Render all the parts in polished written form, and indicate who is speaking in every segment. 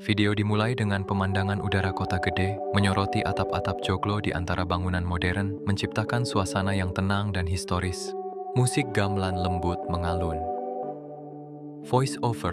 Speaker 1: Video dimulai dengan pemandangan udara kota gede, menyoroti atap-atap joglo di antara bangunan modern, menciptakan suasana yang tenang dan historis. Musik gamelan lembut mengalun. Voice over.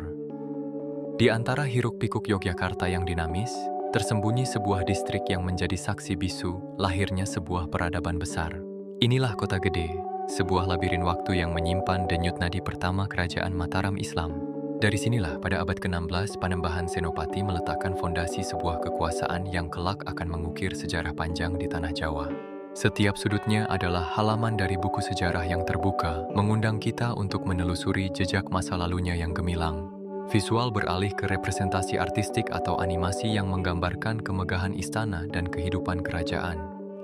Speaker 1: Di antara hiruk-pikuk Yogyakarta yang dinamis, tersembunyi sebuah distrik yang menjadi saksi bisu lahirnya sebuah peradaban besar. Inilah kota gede, sebuah labirin waktu yang menyimpan denyut nadi pertama kerajaan Mataram Islam. Dari sinilah pada abad ke-16 Panembahan Senopati meletakkan fondasi sebuah kekuasaan yang kelak akan mengukir sejarah panjang di tanah Jawa. Setiap sudutnya adalah halaman dari buku sejarah yang terbuka, mengundang kita untuk menelusuri jejak masa lalunya yang gemilang. Visual beralih ke representasi artistik atau animasi yang menggambarkan kemegahan istana dan kehidupan kerajaan.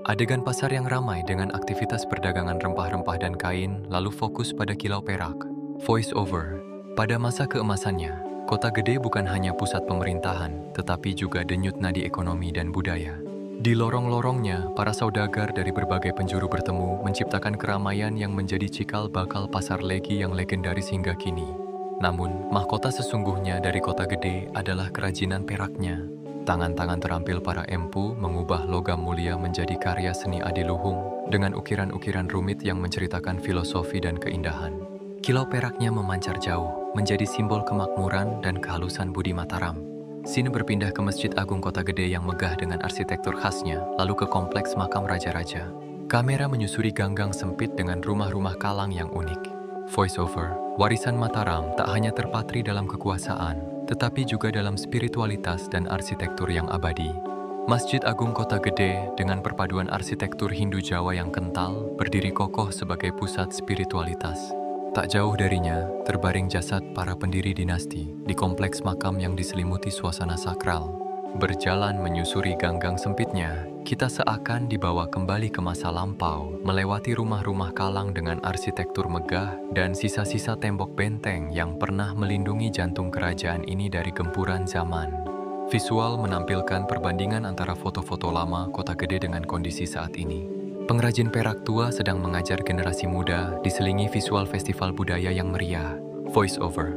Speaker 1: Adegan pasar yang ramai dengan aktivitas perdagangan rempah-rempah dan kain, lalu fokus pada kilau perak. Voice over. Pada masa keemasannya, kota gede bukan hanya pusat pemerintahan, tetapi juga denyut nadi ekonomi dan budaya. Di lorong-lorongnya, para saudagar dari berbagai penjuru bertemu, menciptakan keramaian yang menjadi cikal bakal pasar legi yang legendaris hingga kini. Namun, mahkota sesungguhnya dari kota gede adalah kerajinan peraknya. Tangan-tangan terampil para empu mengubah logam mulia menjadi karya seni adiluhung dengan ukiran-ukiran rumit yang menceritakan filosofi dan keindahan. Kilau peraknya memancar jauh, menjadi simbol kemakmuran dan kehalusan budi Mataram. Sini berpindah ke Masjid Agung Kota Gede yang megah dengan arsitektur khasnya, lalu ke kompleks makam raja-raja. Kamera menyusuri ganggang sempit dengan rumah-rumah kalang yang unik. Voice over, warisan Mataram tak hanya terpatri dalam kekuasaan, tetapi juga dalam spiritualitas dan arsitektur yang abadi. Masjid Agung Kota Gede dengan perpaduan arsitektur Hindu Jawa yang kental, berdiri kokoh sebagai pusat spiritualitas. Tak jauh darinya, terbaring jasad para pendiri dinasti di kompleks makam yang diselimuti suasana sakral. Berjalan menyusuri ganggang sempitnya, kita seakan dibawa kembali ke masa lampau, melewati rumah-rumah kalang dengan arsitektur megah dan sisa-sisa tembok benteng yang pernah melindungi jantung kerajaan ini dari gempuran zaman. Visual menampilkan perbandingan antara foto-foto lama kota gede dengan kondisi saat ini. Pengrajin perak tua sedang mengajar generasi muda diselingi visual festival budaya yang meriah. Voice over.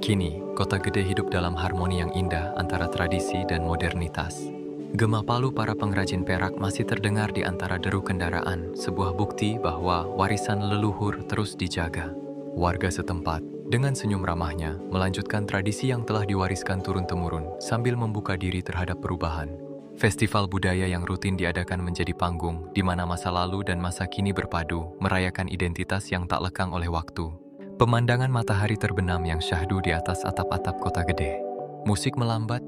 Speaker 1: Kini, kota gede hidup dalam harmoni yang indah antara tradisi dan modernitas. Gema palu para pengrajin perak masih terdengar di antara deru kendaraan, sebuah bukti bahwa warisan leluhur terus dijaga. Warga setempat, dengan senyum ramahnya, melanjutkan tradisi yang telah diwariskan turun-temurun sambil membuka diri terhadap perubahan. Festival budaya yang rutin diadakan menjadi panggung di mana masa lalu dan masa kini berpadu, merayakan identitas yang tak lekang oleh waktu. Pemandangan matahari terbenam yang syahdu di atas atap-atap kota gede. Musik melambat,